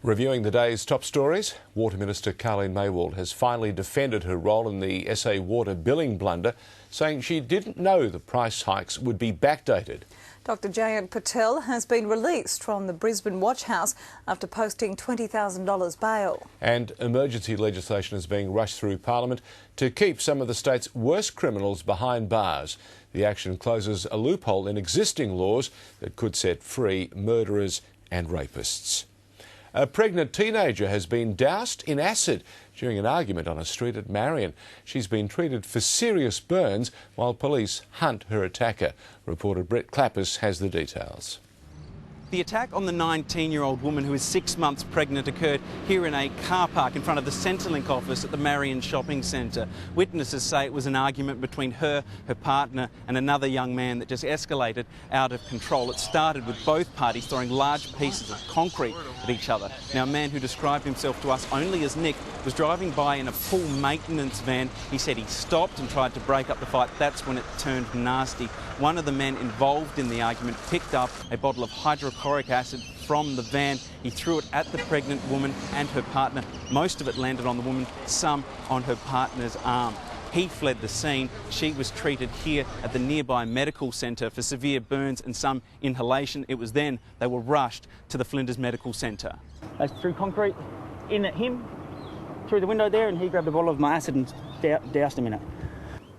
Reviewing the day's top stories, Water Minister Carleen Maywald has finally defended her role in the SA Water billing blunder, saying she didn't know the price hikes would be backdated. Dr Jayant Patel has been released from the Brisbane Watch House after posting $20,000 bail. And emergency legislation is being rushed through Parliament to keep some of the state's worst criminals behind bars. The action closes a loophole in existing laws that could set free murderers and rapists. A pregnant teenager has been doused in acid during an argument on a street at Marion. She's been treated for serious burns while police hunt her attacker. Reporter Brett Clappis has the details. The attack on the 19-year-old woman who is 6 months pregnant occurred here in a car park in front of the Centrelink office at the Marion shopping centre. Witnesses say it was an argument between her partner and another young man that just escalated out of control. It started with both parties throwing large pieces of concrete at each other. Now, a man who described himself to us only as Nick was driving by in a full maintenance van. He said he stopped and tried to break up the fight. That's when it turned nasty. One of the men involved in the argument picked up a bottle of hydrochloric acid from the van. He threw it at the pregnant woman and her partner. Most of it landed on the woman, some on her partner's arm. He fled the scene. She was treated here at the nearby medical centre for severe burns and some inhalation. It was then they were rushed to the Flinders Medical Centre. They threw concrete in at him, through the window there, and he grabbed a bottle of my acid and doused him in it.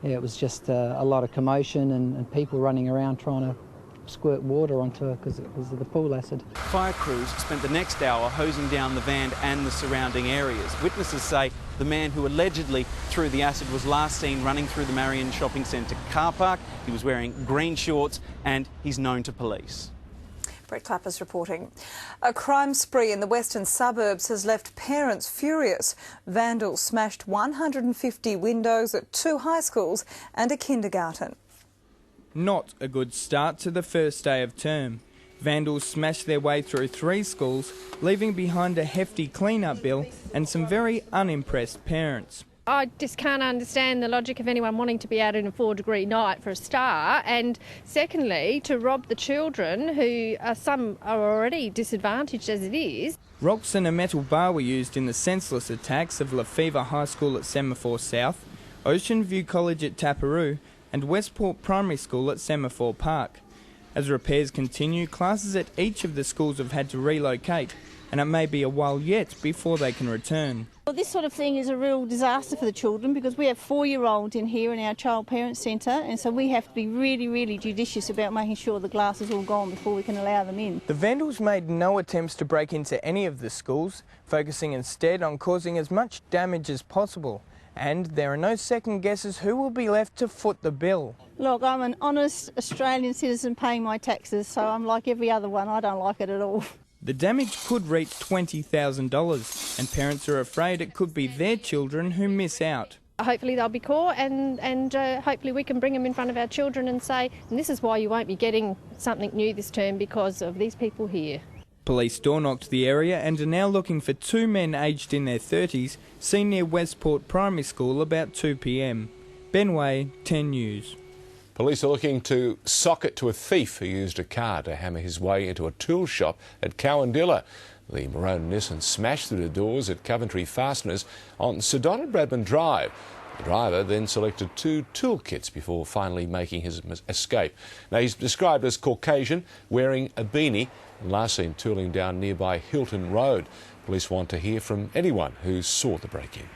Yeah, it was just a lot of commotion and people running around trying to squirt water onto her because it was the pool acid. Fire crews spent the next hour hosing down the van and the surrounding areas. Witnesses say the man who allegedly threw the acid was last seen running through the Marion shopping centre car park. He was wearing green shorts and he's known to police. Brett Clappis reporting. A crime spree in the Western Suburbs has left parents furious. Vandals smashed 150 windows at 2 high schools and a kindergarten. Not a good start to the first day of term. Vandals smashed their way through 3 schools, leaving behind a hefty clean-up bill and some very unimpressed parents. I just can't understand the logic of anyone wanting to be out in a 4-degree night for a start, and secondly, to rob the children who some are already disadvantaged as it is. Rocks and a metal bar were used in the senseless attacks of Lefevre High School at Semaphore South, Ocean View College at Taparoo and Westport Primary School at Semaphore Park. As repairs continue, classes at each of the schools have had to relocate, and it may be a while yet before they can return. Well, this sort of thing is a real disaster for the children because we have 4-year-olds in here in our Child Parent Centre, and so we have to be really, really judicious about making sure the glass is all gone before we can allow them in. The Vandals made no attempts to break into any of the schools, focusing instead on causing as much damage as possible. And there are no second guesses who will be left to foot the bill. Look, I'm an honest Australian citizen paying my taxes, so I'm like every other one. I don't like it at all. The damage could reach $20,000 and parents are afraid it could be their children who miss out. Hopefully they'll be caught and hopefully we can bring them in front of our children and say, and this is why you won't be getting something new this term because of these people here. Police door-knocked the area and are now looking for 2 men aged in their 30s seen near Westport Primary School about 2 p.m. Ben Way, 10 News. Police are looking to sock it to a thief who used a car to hammer his way into a tool shop at Cowandilla. The maroon Nissan smashed through the doors at Coventry Fasteners on Sir Donald Bradman Drive. The driver then selected 2 toolkits before finally making his escape. Now, he's described as Caucasian, wearing a beanie, and last seen tooling down nearby Hilton Road. Police want to hear from anyone who saw the break-in.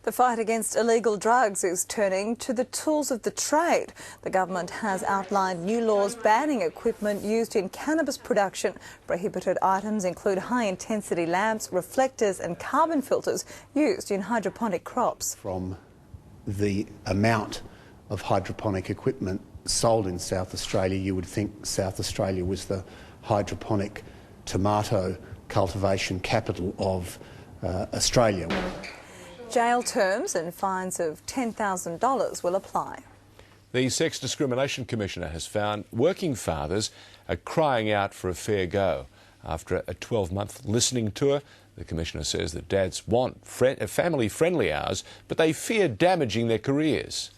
The fight against illegal drugs is turning to the tools of the trade. The government has outlined new laws banning equipment used in cannabis production. Prohibited items include high-intensity lamps, reflectors and carbon filters used in hydroponic crops. From the amount of hydroponic equipment sold in South Australia, you would think South Australia was the hydroponic tomato cultivation capital of Australia. Jail terms and fines of $10,000 will apply. The Sex Discrimination Commissioner has found working fathers are crying out for a fair go. After a 12-month listening tour, the Commissioner says that dads want family-friendly hours, but they fear damaging their careers.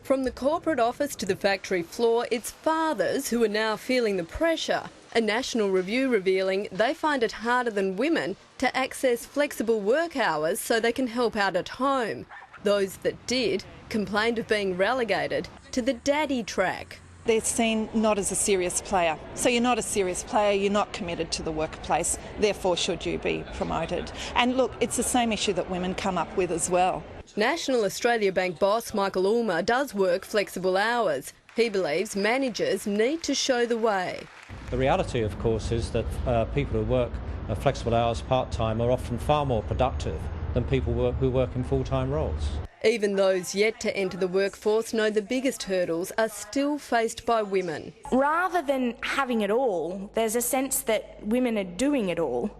From the corporate office to the factory floor, it's fathers who are now feeling the pressure A national review revealing they find it harder than women to access flexible work hours so they can help out at home. Those that did complained of being relegated to the daddy track. They're seen not as a serious player. So you're not a serious player, you're not committed to the workplace, therefore should you be promoted. And look, it's the same issue that women come up with as well. National Australia Bank boss Michael Ulmer does work flexible hours. He believes managers need to show the way. The reality, of course, is that people who work flexible hours part-time are often far more productive than people who work in full-time roles. Even those yet to enter the workforce know the biggest hurdles are still faced by women. Rather than having it all, there's a sense that women are doing it all.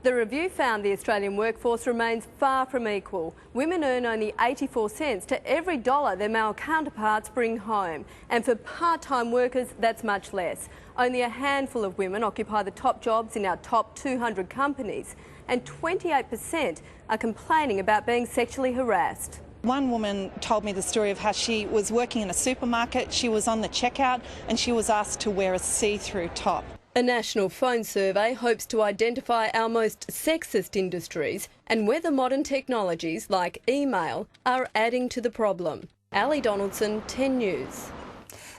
The review found the Australian workforce remains far from equal. Women earn only 84 cents to every dollar their male counterparts bring home. And for part-time workers, that's much less. Only a handful of women occupy the top jobs in our top 200 companies, and 28% are complaining about being sexually harassed. One woman told me the story of how she was working in a supermarket, she was on the checkout and she was asked to wear a see-through top. A national phone survey hopes to identify our most sexist industries and whether modern technologies like email are adding to the problem. Ali Donaldson, 10 News.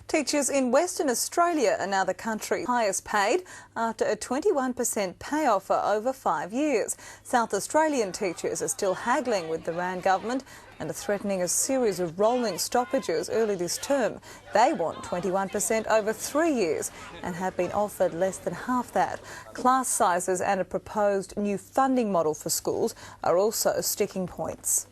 Teachers in Western Australia are now the country's highest paid after a 21% pay offer over 5 years. South Australian teachers are still haggling with the Rand government and are threatening a series of rolling stoppages early this term. They want 21% over 3 years and have been offered less than half that. Class sizes and a proposed new funding model for schools are also sticking points.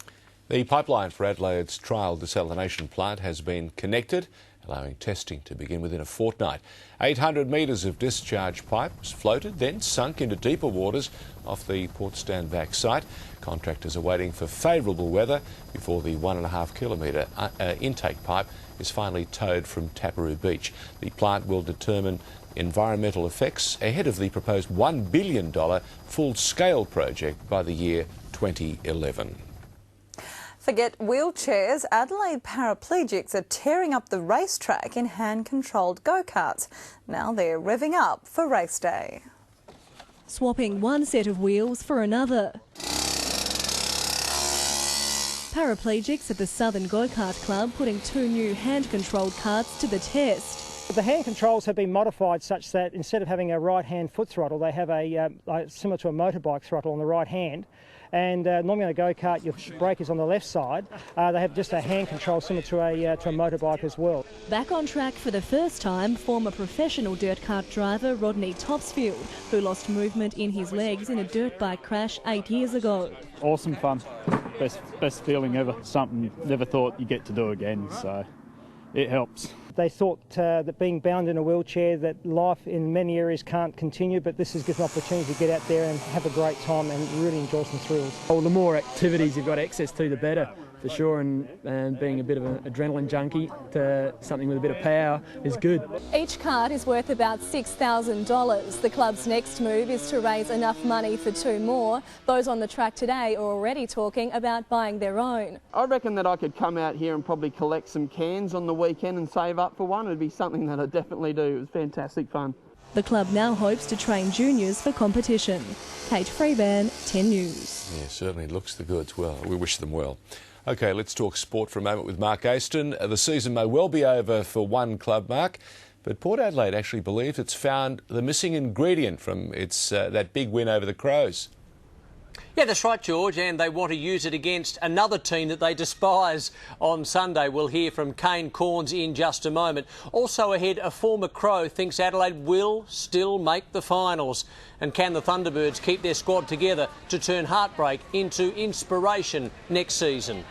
The pipeline for Adelaide's trial desalination plant has been connected, allowing testing to begin within a fortnight. 800 metres of discharge pipe was floated, then sunk into deeper waters off the Port Stanback site. Contractors are waiting for favourable weather before the 1.5 kilometre intake pipe is finally towed from Taparoo Beach. The plant will determine environmental effects ahead of the proposed $1 billion full-scale project by the year 2011. Forget wheelchairs, Adelaide Paraplegics are tearing up the racetrack in hand-controlled go-karts. Now they're revving up for race day. Swapping one set of wheels for another. Paraplegics at the Southern Go-Kart Club putting 2 new hand-controlled karts to the test. The hand controls have been modified such that instead of having a right-hand foot throttle, they have a similar to a motorbike throttle on the right hand. And normally on a go-kart, your brake is on the left side. They have just a hand control similar to a motorbike as well. Back on track for the first time, former professional dirt kart driver Rodney Topsfield, who lost movement in his legs in a dirt bike crash 8 years ago. Awesome fun. Best feeling ever. Something never thought you'd get to do again, so it helps. They thought that being bound in a wheelchair, that life in many areas can't continue, but this gives an opportunity to get out there and have a great time and really enjoy some thrills. Well, the more activities you've got access to, the better, for sure, and being a bit of an adrenaline junkie to something with a bit of power is good. Each kart is worth about $6,000. The club's next move is to raise enough money for 2 more. Those on the track today are already talking about buying their own. I reckon that I could come out here and probably collect some cans on the weekend and save up for one. It'd be something that I'd definitely do. It was fantastic fun. The club now hopes to train juniors for competition. Kate Freebairn, 10 News. Yeah, certainly looks the goods. Well, we wish them well. OK, let's talk sport for a moment with Mark Aston. The season may well be over for one club, Mark, but Port Adelaide actually believes it's found the missing ingredient from its that big win over the Crows. Yeah, that's right, George, and they want to use it against another team that they despise on Sunday. We'll hear from Kane Corns in just a moment. Also ahead, a former Crow thinks Adelaide will still make the finals. And can the Thunderbirds keep their squad together to turn heartbreak into inspiration next season?